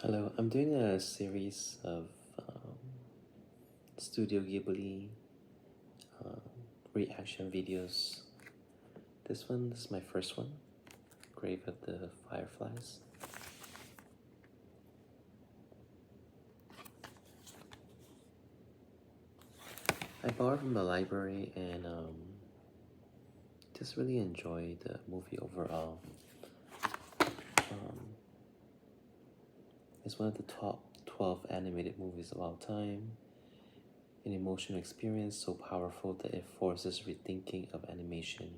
Hello, I'm doing a series of um, Studio Ghibli uh, reaction videos. This is my first one, Grave of the Fireflies. I borrowed from the library and just really enjoyed the movie overall. Um, it's one of the top 12 animated movies of all time. An emotional experience so powerful that it forces rethinking of animation.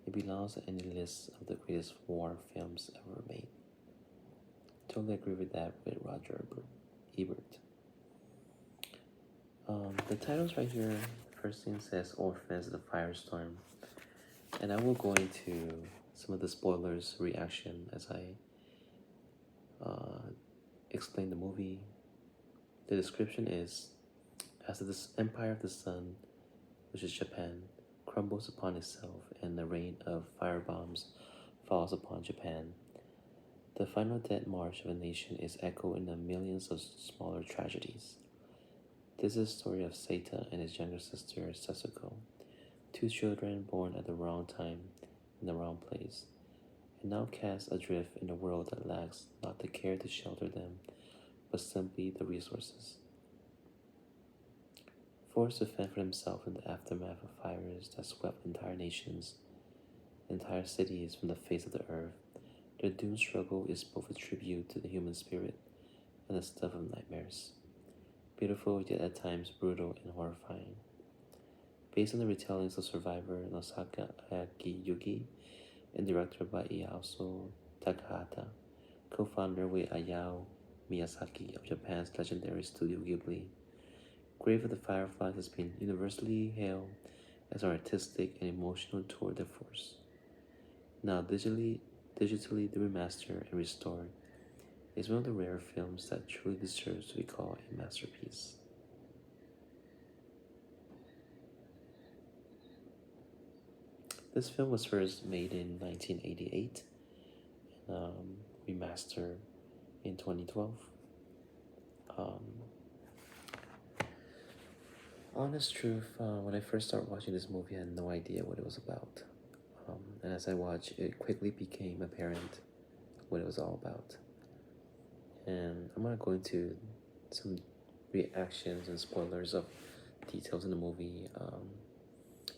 It belongs on any list of the greatest war films ever made. Totally agree with that with Roger Ebert. The title's right here. First thing says Orphans of the Firestorm. And I will go into some of the spoilers reaction as I explain the movie. The description is as this empire of the sun, which is Japan, crumbles upon itself and the rain of firebombs falls upon Japan. The final death march of a nation is echoed in the millions of smaller tragedies. This is the story of Seita and his younger sister Setsuko, two children born at the wrong time in the wrong place, and now cast adrift in a world that lacks not the care to shelter them, but simply the resources. Forced to fend for themselves in the aftermath of fires that swept entire nations, entire cities from the face of the earth, their doomed struggle is both a tribute to the human spirit and the stuff of nightmares. Beautiful yet at times brutal and horrifying. Based on the retellings of survivor Nosaka Akiyuki and directed by Iyao Takahata, co-founder with Hayao Miyazaki of Japan's legendary Studio Ghibli. Grave of the Fireflies has been universally hailed as an artistic and emotional tour de force. Now digitally remastered and restored, is one of the rare films that truly deserves to be called a masterpiece. This film was first made in 1988 and remastered in 2012. Um, honest truth, when I first started watching this movie, I had no idea what it was about. And as I watched, it quickly became apparent what it was all about. And I'm gonna go into some reactions and spoilers of details in the movie.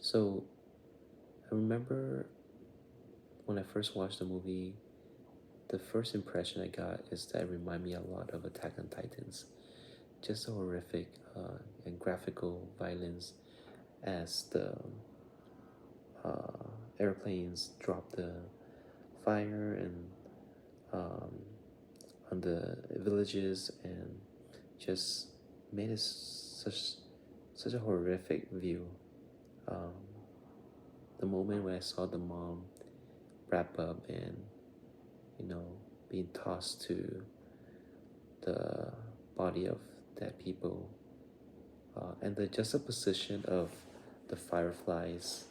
So I remember when I first watched the movie, the first impression I got is that it reminded me a lot of Attack on Titans. Just the horrific and graphical violence as the airplanes drop the fire and um, on the villages and just made it such a horrific view. Um, the moment when I saw the mom wrap up and being tossed to the body of dead people, and the juxtaposition of the fireflies.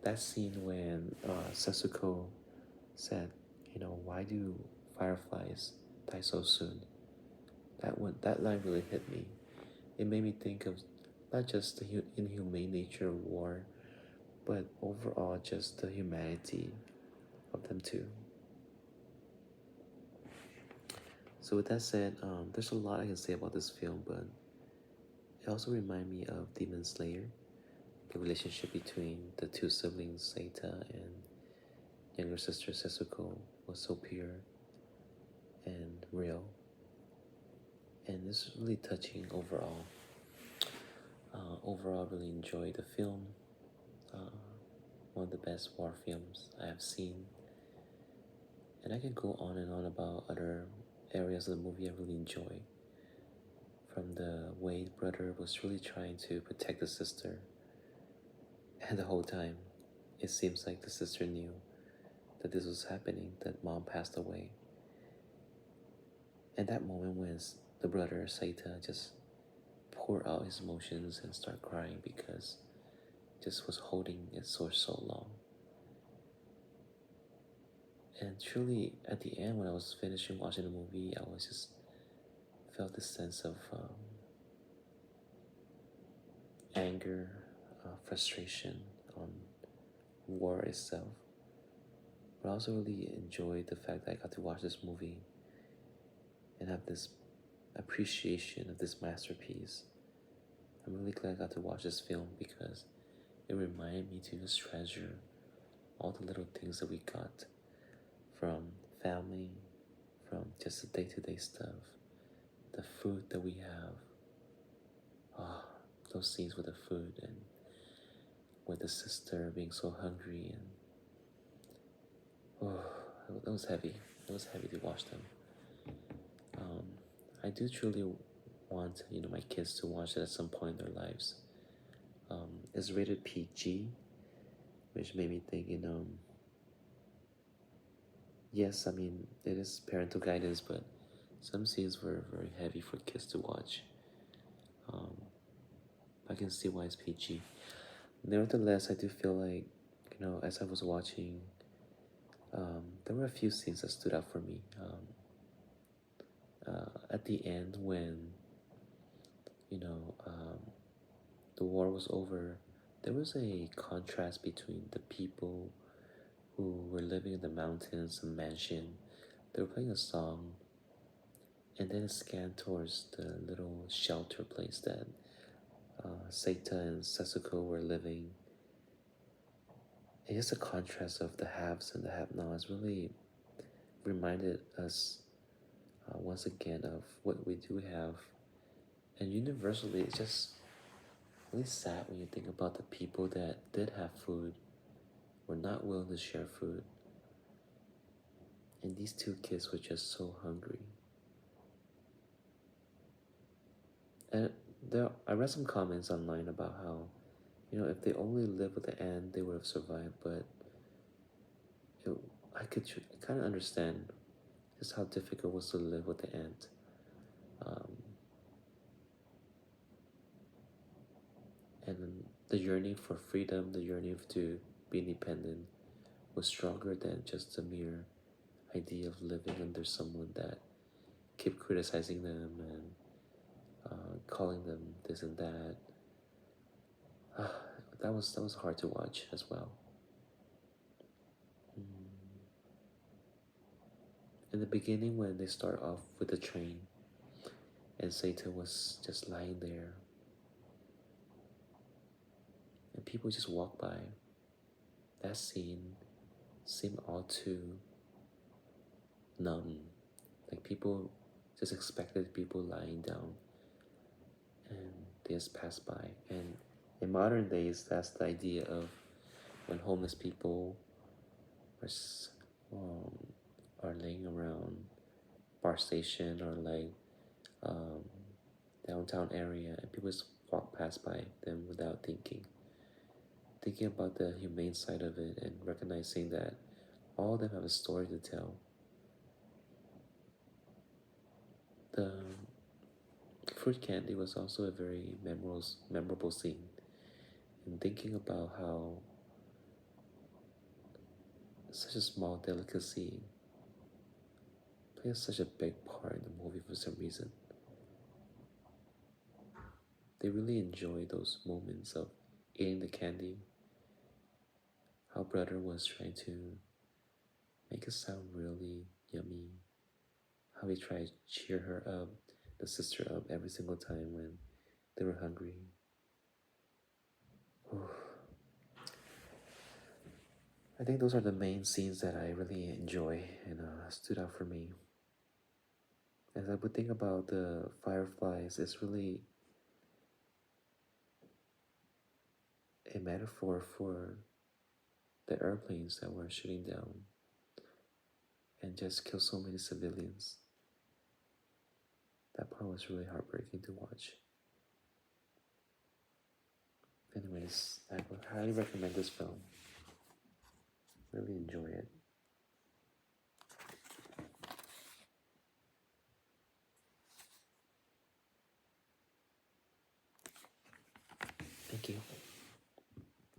That scene when Setsuko said, why do fireflies die so soon? That line really hit me. It made me think of not just the inhumane nature of war, but overall just the humanity of them too. So with that said, there's a lot I can say about this film, but it also reminded me of Demon Slayer. The relationship between the two siblings, Seita and younger sister Setsuko, was so pure and real, and it's really touching overall. Overall, really enjoyed the film. Uh, one of the best war films I have seen, and I can go on and on about other areas of the movie I really enjoy. From the way the brother was really trying to protect the sister, and the whole time, it seems like the sister knew that this was happening, that mom passed away. And that moment when the brother Saita just pour out his emotions and start crying because just was holding it for so long. And truly, at the end, when I was finishing watching the movie, I was just felt this sense of anger, frustration on war itself. But I also really enjoyed the fact that I got to watch this movie and have this appreciation of this masterpiece. I'm really glad I got to watch this film because it reminded me to just treasure all the little things that we got from family, from just the day-to-day stuff, the food that we have. Ah, those scenes with the food and with the sister being so hungry and oh, it was heavy. It was heavy to watch them. I do truly want my kids to watch it at some point in their lives. It's rated PG, which made me think, yes, I mean it is parental guidance, but some scenes were very heavy for kids to watch. Um, I can see why it's PG. Nevertheless, I do feel like, as I was watching, there were a few scenes that stood out for me. At the end, when you know um, the war was over, there was a contrast between the people who were living in the mountains, a mansion. They were playing a song, and then it scanned towards the little shelter place that Seita and Sasuko were living. And just the contrast of the haves and the have-nots really reminded us once again of what we do have. And universally, it's just really sad when you think about the people that did have food, were not willing to share food. And these two kids were just so hungry. And I read some comments online about how, if they only lived with the ant, they would have survived. But I could kind of understand just how difficult it was to live with the ant. Um, and the yearning for freedom, the yearning to be independent, was stronger than just the mere idea of living under someone that kept criticizing them and calling them this and that. That was hard to watch as well. In the beginning, when they start off with the train, and Satan was just lying there, and people just walk by, that scene seemed all too numb. Like people just expected people lying down, and they just pass by. And in modern days, that's the idea of when homeless people are um, are laying around bar station or like um, downtown area, and people just walk past by them without thinking about the humane side of it and recognizing that all of them have a story to tell. The fruit candy was also a very memorable scene, and thinking about how such a small delicacy plays such a big part in the movie for some reason. They really enjoy those moments of eating the candy, how brother was trying to make it sound really yummy, how he tried to cheer her up, the sister up every single time when they were hungry. I think those are the main scenes that I really enjoy and stood out for me. As I would think about the Fireflies, it's really a metaphor for the airplanes that were shooting down and just kill so many civilians. That part was really heartbreaking to watch. Anyways, I would highly recommend this film. Really enjoy it. Thank you.